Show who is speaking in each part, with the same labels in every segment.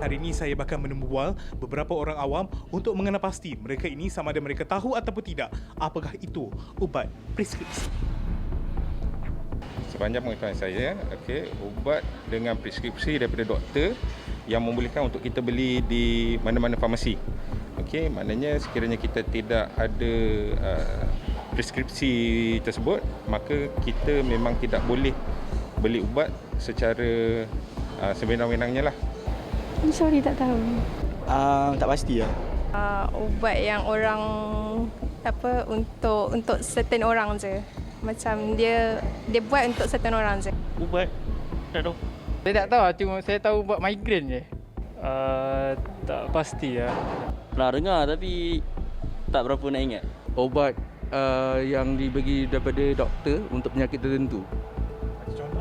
Speaker 1: hari ini saya bakal menembual beberapa orang awam untuk mengenal pasti mereka ini sama ada mereka tahu ataupun tidak apakah itu ubat preskripsi.
Speaker 2: Sepanjang pengetahuan saya, ubat dengan preskripsi daripada doktor yang membolehkan untuk kita beli di mana-mana farmasi. Maknanya sekiranya kita tidak ada preskripsi tersebut, maka kita memang tidak boleh beli ubat secara sewenang-wenangnya lah.
Speaker 3: Sorry, tak tahu.
Speaker 4: Tak pasti lah.
Speaker 3: Ubat yang orang untuk certain orang je. Macam dia buat untuk certain orang je.
Speaker 5: Ubat? Tak tahu.
Speaker 6: Saya tak tahu, cuma saya tahu ubat migrain je.
Speaker 5: Tak pasti lah.
Speaker 4: Pernah dengar tapi tak berapa nak ingat.
Speaker 7: Obat yang dibagi daripada doktor untuk penyakit tertentu.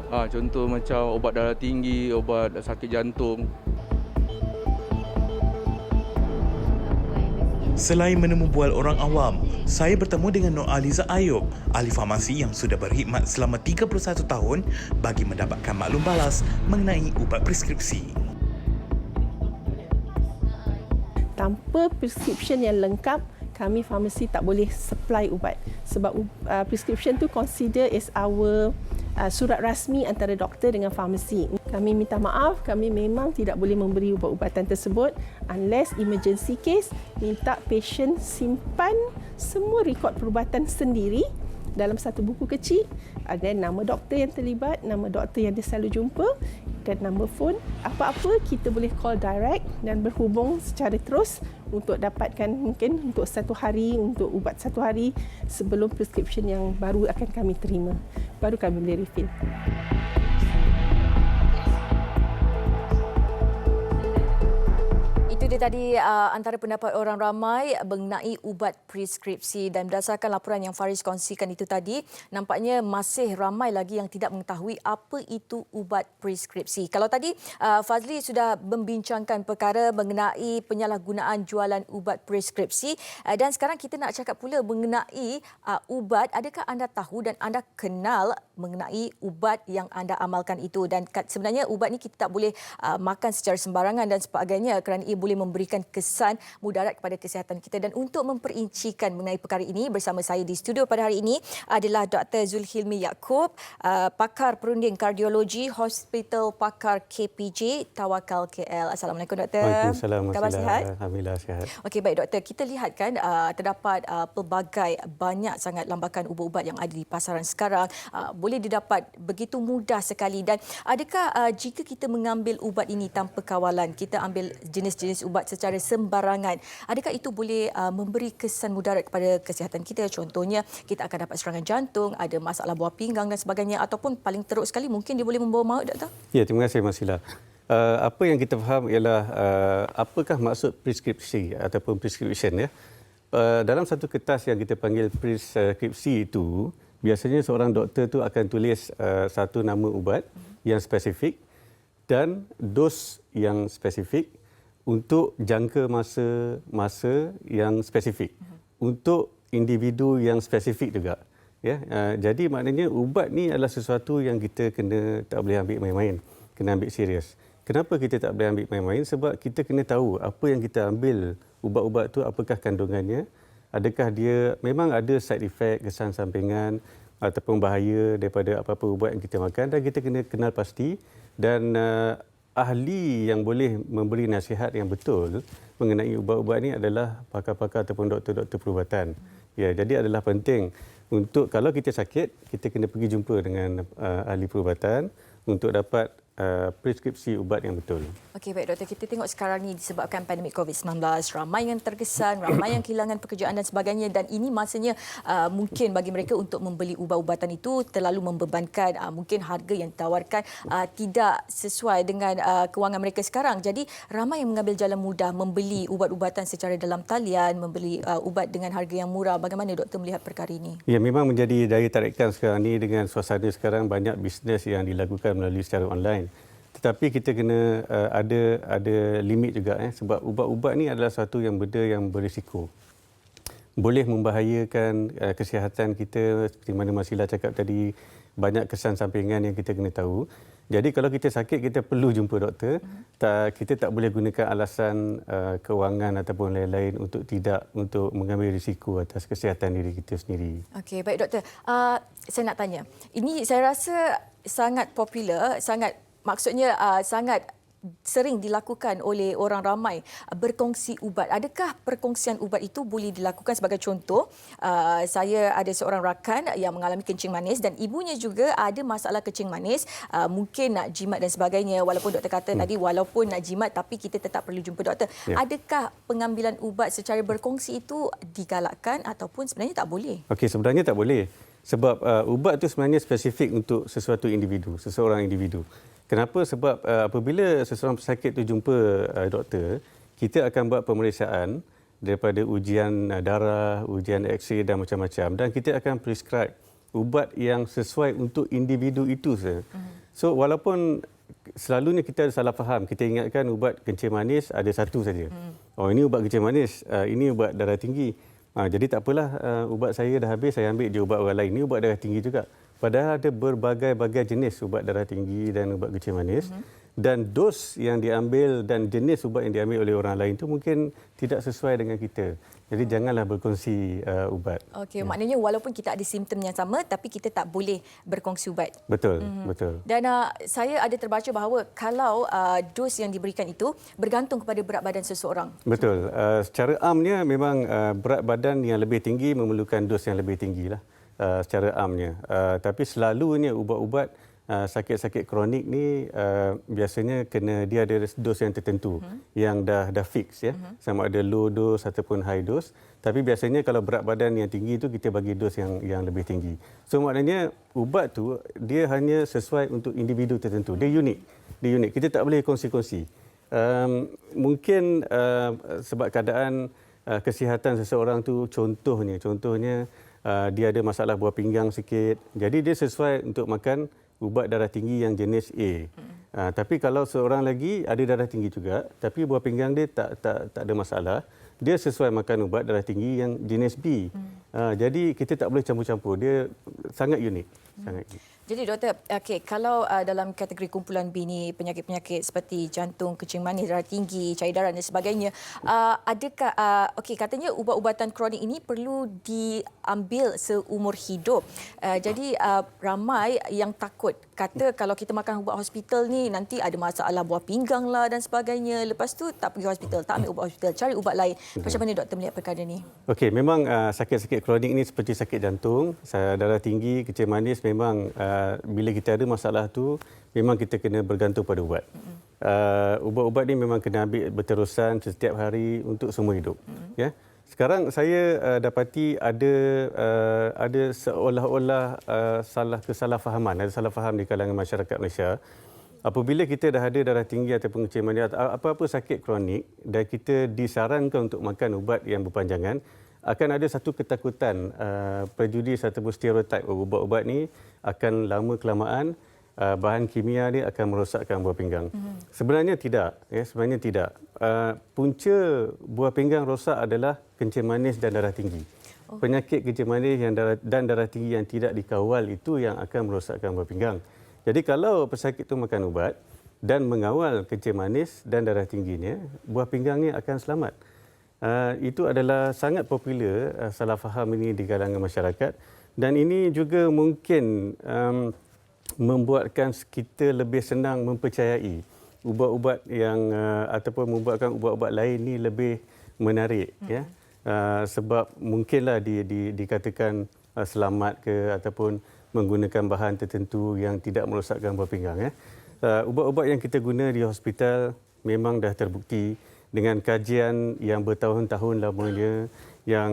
Speaker 7: Contoh macam obat darah tinggi, obat sakit jantung.
Speaker 1: Selain menembual orang awam, saya bertemu dengan Nur Aliza Ayub, ahli farmasi yang sudah berkhidmat selama 31 tahun bagi mendapatkan maklum balas mengenai ubat preskripsi.
Speaker 8: Tanpa prescription yang lengkap, kami farmasi tak boleh supply ubat. Sebab prescription tu consider as our surat rasmi antara doktor dengan farmasi. Kami minta maaf, kami memang tidak boleh memberi ubat-ubatan tersebut unless emergency case, minta patient simpan semua rekod perubatan sendiri dalam satu buku kecil. Ada nama doktor yang terlibat, nama doktor yang dia selalu jumpa dan nombor phone. Apa-apa kita boleh call direct dan berhubung secara terus untuk dapatkan mungkin untuk satu hari, untuk ubat satu hari sebelum prescription yang baru akan kami terima. Baru kami boleh refill.
Speaker 9: Itu dia tadi antara pendapat orang ramai mengenai ubat preskripsi dan berdasarkan laporan yang Faris kongsikan itu tadi, nampaknya masih ramai lagi yang tidak mengetahui apa itu ubat preskripsi. Kalau tadi Fazli sudah membincangkan perkara mengenai penyalahgunaan jualan ubat preskripsi dan sekarang kita nak cakap pula mengenai ubat. Adakah anda tahu dan anda kenal mengenai ubat yang anda amalkan itu? Dan sebenarnya ubat ni kita tak boleh makan secara sembarangan dan sebagainya kerana ia boleh memberikan kesan mudarat kepada kesihatan kita. Dan untuk memperincikan mengenai perkara ini, bersama saya di studio pada hari ini adalah Dr. Zulhilmi Yaakob, pakar perunding kardiologi, Hospital Pakar KPJ Tawakal KL. Assalamualaikum Doktor.
Speaker 10: Waalaikumsalam.
Speaker 9: Khabar sihat?
Speaker 10: Alhamdulillah sihat.
Speaker 9: Okey, baik Doktor. Kita lihat kan terdapat pelbagai banyak sangat lambakan ubat-ubat yang ada di pasaran sekarang. Boleh didapat begitu mudah sekali. Dan adakah jika kita mengambil ubat ini tanpa kawalan, kita ambil jenis-jenis ubat secara sembarangan, adakah itu boleh memberi kesan mudarat kepada kesihatan kita? Contohnya, kita akan dapat serangan jantung, ada masalah buah pinggang dan sebagainya, ataupun paling teruk sekali mungkin dia boleh membawa maut, Doktor? Ya,
Speaker 10: terima kasih Mas Sila. Apa yang kita faham ialah apakah maksud preskripsi ataupun prescription ya. Dalam satu kertas yang kita panggil preskripsi itu, biasanya seorang doktor tu akan tulis satu nama ubat yang spesifik dan dos yang spesifik untuk jangka masa yang spesifik, untuk individu yang spesifik juga. Ya, jadi maknanya ubat ni adalah sesuatu yang kita tak boleh ambil main-main, kena ambil serius. Kenapa kita tak boleh ambil main-main? Sebab kita kena tahu apa yang kita ambil ubat-ubat tu, apakah kandungannya, adakah dia memang ada side effect, kesan sampingan ataupun bahaya daripada apa-apa ubat yang kita makan, dan kita kena kenal pasti. Dan ahli yang boleh memberi nasihat yang betul mengenai ubat-ubat ini adalah pakar-pakar ataupun doktor-doktor perubatan. Ya, jadi adalah penting untuk kalau kita sakit, kita kena pergi jumpa dengan ahli perubatan untuk dapat preskripsi ubat yang betul.
Speaker 9: Okey, baik Doktor. Kita tengok sekarang ni disebabkan pandemik COVID-19, ramai yang terkesan, ramai yang kehilangan pekerjaan dan sebagainya, dan ini masanya mungkin bagi mereka untuk membeli ubat-ubatan itu terlalu membebankan, mungkin harga yang ditawarkan tidak sesuai dengan kewangan mereka sekarang. Jadi ramai yang mengambil jalan mudah membeli ubat-ubatan secara dalam talian, membeli ubat dengan harga yang murah. Bagaimana Doktor melihat perkara ini?
Speaker 10: Ya, memang menjadi daya tarikan sekarang ni dengan suasana sekarang, banyak bisnes yang dilakukan melalui secara online. Tetapi kita kena ada limit juga sebab ubat-ubat ni adalah satu yang benda yang berisiko. Boleh membahayakan kesihatan kita, seperti mana Mas Sila cakap tadi, banyak kesan sampingan yang kita kena tahu. Jadi kalau kita sakit, kita perlu jumpa doktor. Kita tak boleh gunakan alasan kewangan ataupun lain-lain untuk mengambil risiko atas kesihatan diri kita sendiri.
Speaker 9: Okey, baik doktor. Saya nak tanya. Ini saya rasa sangat popular, maksudnya sangat sering dilakukan oleh orang ramai, berkongsi ubat. Adakah perkongsian ubat itu boleh dilakukan? Sebagai contoh, saya ada seorang rakan yang mengalami kencing manis dan ibunya juga ada masalah kencing manis, mungkin nak jimat dan sebagainya. Walaupun doktor kata tadi walaupun nak jimat tapi kita tetap perlu jumpa doktor. Adakah pengambilan ubat secara berkongsi itu digalakkan ataupun sebenarnya tak boleh?
Speaker 10: Okey, sebenarnya tak boleh. Sebab ubat itu sebenarnya spesifik untuk seseorang individu. Kenapa? Sebab apabila seseorang pesakit itu jumpa doktor, kita akan buat pemeriksaan daripada ujian darah, ujian X-ray dan macam-macam. Dan kita akan prescribe ubat yang sesuai untuk individu itu saja. So walaupun selalunya kita ada salah faham, kita ingatkan ubat kencing manis ada satu saja. Oh, ini ubat kencing manis, ini ubat darah tinggi. Jadi tak apalah, ubat saya dah habis, saya ambil je ubat orang lain. Ini ubat darah tinggi juga. Padahal ada berbagai-bagai jenis ubat darah tinggi dan ubat kencing manis. Dan dos yang diambil dan jenis ubat yang diambil oleh orang lain itu mungkin tidak sesuai dengan kita. Jadi janganlah berkongsi ubat.
Speaker 9: Okey, maknanya walaupun kita ada simptom yang sama tapi kita tak boleh berkongsi ubat.
Speaker 10: Betul, betul.
Speaker 9: Dan saya ada terbaca bahawa kalau dos yang diberikan itu bergantung kepada berat badan seseorang.
Speaker 10: Betul. Secara amnya memang berat badan yang lebih tinggi memerlukan dos yang lebih tinggilah. Secara amnya. Tapi selalunya ubat-ubat sakit-sakit kronik ni biasanya dia ada dos yang tertentu yang dah fix ya. Sama ada low dose ataupun high dose. Tapi biasanya kalau berat badan yang tinggi tu kita bagi dos yang lebih tinggi. So maknanya ubat tu dia hanya sesuai untuk individu tertentu. Dia unik. Kita tak boleh kongsi-kongsi. Mungkin sebab keadaan kesihatan seseorang tu contohnya dia ada masalah buah pinggang sikit. Jadi dia sesuai untuk makan ubat darah tinggi yang jenis A. Tapi kalau seorang lagi ada darah tinggi juga, tapi buah pinggang dia tak ada masalah, dia sesuai makan ubat darah tinggi yang jenis B. Jadi kita tak boleh campur-campur. Dia sangat unik.
Speaker 9: Jadi doktor, kalau dalam kategori kumpulan B ni penyakit-penyakit seperti jantung, kencing manis, darah tinggi, cair darah dan sebagainya, adakah katanya ubat-ubatan kronik ini perlu diambil seumur hidup. Jadi ramai yang takut kata kalau kita makan ubat hospital ni nanti ada masalah buah pinggang lah dan sebagainya. Lepas tu tak pergi hospital, tak ambil ubat hospital, cari ubat lain. Macam mana doktor melihat perkara ni?
Speaker 10: Okey, memang sakit-sakit kronik ni seperti sakit jantung, darah tinggi, kencing manis memang bila kita ada masalah tu memang kita kena bergantung pada ubat. Ubat-ubat ni memang kena ambil berterusan setiap hari untuk semua hidup. Ya. Sekarang saya dapati ada seolah-olah salah faham di kalangan masyarakat Malaysia. Apabila kita dah ada darah tinggi ataupun kencing manis atau apa-apa sakit kronik dan kita disarankan untuk makan ubat yang berpanjangan, akan ada satu ketakutan, prejudis ataupun stereotip ubat-ubat ni akan lama kelamaan bahan kimia ni akan merosakkan buah pinggang. Sebenarnya tidak. Sebenarnya tidak. Punca buah pinggang rosak adalah kencing manis dan darah tinggi. Penyakit kencing manis dan darah tinggi yang tidak dikawal itu yang akan merosakkan buah pinggang. Jadi kalau pesakit itu makan ubat dan mengawal kencing manis dan darah tingginya, buah pinggangnya akan selamat. Itu adalah sangat popular salah faham ini di kalangan masyarakat dan ini juga mungkin membuatkan kita lebih senang mempercayai ubat-ubat yang ataupun membuatkan ubat-ubat lain ni lebih menarik ya. Sebab mungkinlah dikatakan selamat ke ataupun menggunakan bahan tertentu yang tidak merosakkan buah pinggang ya. Ubat-ubat yang kita guna di hospital memang dah terbukti dengan kajian yang bertahun-tahun lamanya yang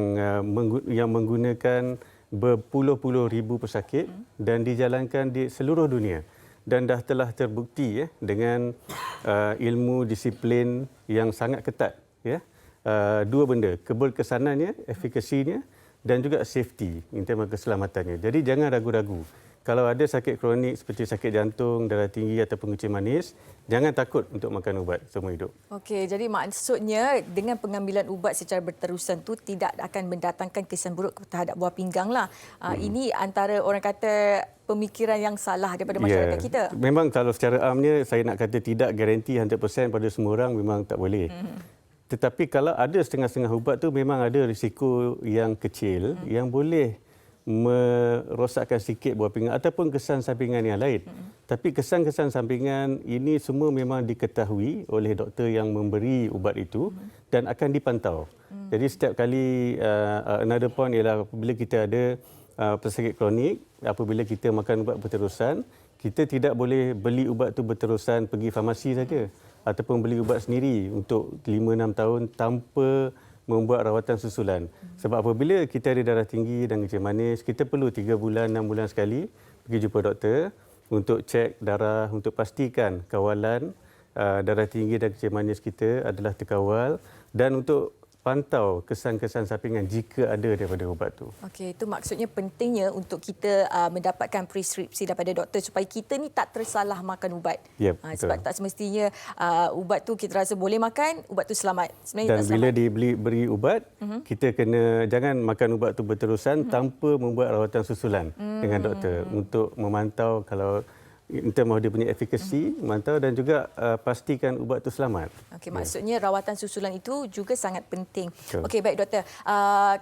Speaker 10: menggunakan berpuluh-puluh ribu pesakit dan dijalankan di seluruh dunia dan dah telah terbukti dengan ilmu disiplin yang sangat ketat ya. Dua benda, keberkesanannya, efikasinya dan juga safety, in terms keselamatannya. Jadi jangan ragu-ragu. kalau ada sakit kronik seperti sakit jantung, darah tinggi ataupun kencing manis, jangan takut untuk makan ubat seumur hidup.
Speaker 9: Okey, jadi maksudnya dengan pengambilan ubat secara berterusan tu tidak akan mendatangkan kesan buruk terhadap buah pinggang lah. Ini antara orang kata pemikiran yang salah daripada masyarakat kita.
Speaker 10: Memang kalau secara amnya saya nak kata tidak garanti 100% pada semua orang, memang tak boleh. Tetapi kalau ada setengah-setengah ubat tu memang ada risiko yang kecil yang boleh merosakkan sikit buah pinggang ataupun kesan sampingan yang lain. Tapi kesan-kesan sampingan ini semua memang diketahui oleh doktor yang memberi ubat itu dan akan dipantau. Jadi setiap kali another point ialah apabila kita ada pesakit kronik, apabila kita makan ubat berterusan, kita tidak boleh beli ubat tu berterusan pergi farmasi saja ataupun beli ubat sendiri untuk 5-6 tahun tanpa membuat rawatan susulan. Sebab apabila kita ada darah tinggi dan kencing manis, kita perlu 3 bulan, 6 bulan sekali pergi jumpa doktor untuk cek darah, untuk pastikan kawalan darah tinggi dan kencing manis kita adalah terkawal dan untuk pantau kesan-kesan sampingan jika ada daripada ubat tu.
Speaker 9: Okey, itu maksudnya pentingnya untuk kita mendapatkan preskripsi daripada doktor supaya kita ni tak tersalah makan ubat.
Speaker 10: Yep,
Speaker 9: sebab tak semestinya ubat tu kita rasa boleh makan, ubat tu selamat. Sebenarnya
Speaker 10: dan
Speaker 9: tak
Speaker 10: bila
Speaker 9: selamat.
Speaker 10: beri ubat, kita kena jangan makan ubat tu berterusan tanpa membuat rawatan susulan dengan doktor untuk memantau kalau in term of dia punya efikasi, mantau dan juga pastikan ubat itu selamat.
Speaker 9: Okey, maksudnya rawatan susulan itu juga sangat penting.
Speaker 10: Betul.
Speaker 9: Okey, baik doktor.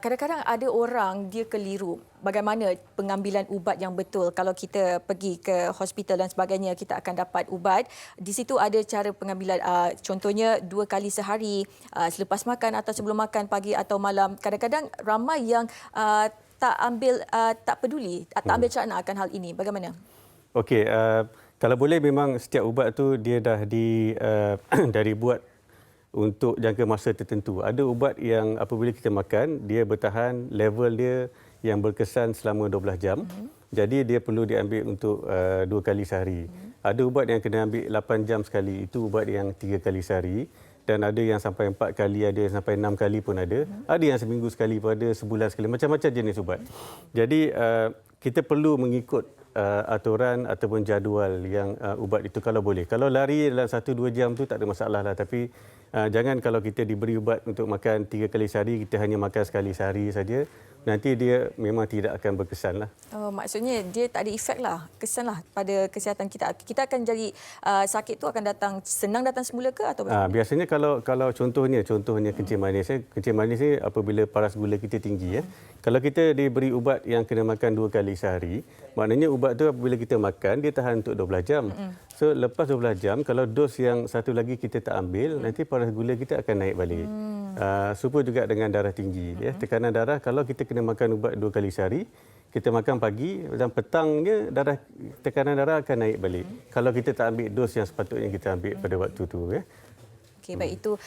Speaker 9: Kadang-kadang ada orang dia keliru bagaimana pengambilan ubat yang betul. Kalau kita pergi ke hospital dan sebagainya, kita akan dapat ubat. Di situ ada cara pengambilan, contohnya 2 kali sehari, selepas makan atau sebelum makan, pagi atau malam. Kadang-kadang ramai yang tak peduli, tak ambil cakna akan hal ini. Bagaimana?
Speaker 10: Okey, kalau boleh memang setiap ubat tu dia dah dari buat untuk jangka masa tertentu. Ada ubat yang apabila kita makan, dia bertahan level dia yang berkesan selama 12 jam. Jadi dia perlu diambil untuk 2 kali sehari. Ada ubat yang kena ambil 8 jam sekali, itu ubat yang 3 kali sehari. Dan ada yang sampai 4 kali, ada yang sampai 6 kali pun ada. Ada yang seminggu sekali pun ada, sebulan sekali. Macam-macam jenis ubat. Jadi kita perlu mengikut aturan ataupun jadual yang ubat itu kalau boleh. Kalau lari dalam 1-2 jam tu tak ada masalah lah. Tapi jangan kalau kita diberi ubat untuk makan 3 kali sehari, kita hanya makan sekali sehari saja. Nanti dia memang tidak akan berkesan lah.
Speaker 9: Maksudnya dia tak ada efek lah, kesan lah pada kesihatan kita. Kita akan jadi sakit tu akan senang datang semula ke atau bagaimana?
Speaker 10: Biasanya kalau contohnya kencing manis. Kencing manis ni apabila paras gula kita tinggi. Kalau kita diberi ubat yang kena makan 2 kali sehari, maknanya ubat tu apabila kita makan, dia tahan untuk 12 jam. So lepas 12 jam, kalau dos yang satu lagi kita tak ambil, nanti paras gula kita akan naik balik. Serupa juga dengan darah tinggi. Tekanan darah, kalau kita kena makan ubat 2 kali sehari, kita makan pagi dan petangnya tekanan darah akan naik balik. Kalau kita tak ambil dos yang sepatutnya kita ambil pada waktu tu.
Speaker 9: Okey, baik, itu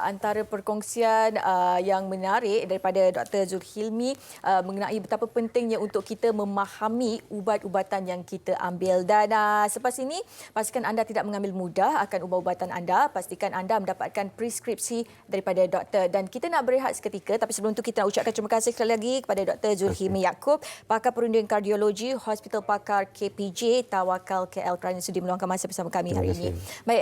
Speaker 9: antara perkongsian yang menarik daripada Dr. Zulkifli mengenai betapa pentingnya untuk kita memahami ubat-ubatan yang kita ambil. Dan selepas ini, pastikan anda tidak mengambil mudah akan ubat-ubatan anda. Pastikan anda mendapatkan preskripsi daripada doktor. Dan kita nak berehat seketika, tapi sebelum itu kita nak ucapkan terima kasih sekali lagi kepada Dr. Zulkifli Yaakob, pakar perundingan kardiologi, Hospital Pakar KPJ Tawakal KL kerana sudi meluangkan masa bersama kami hari ini. Baik.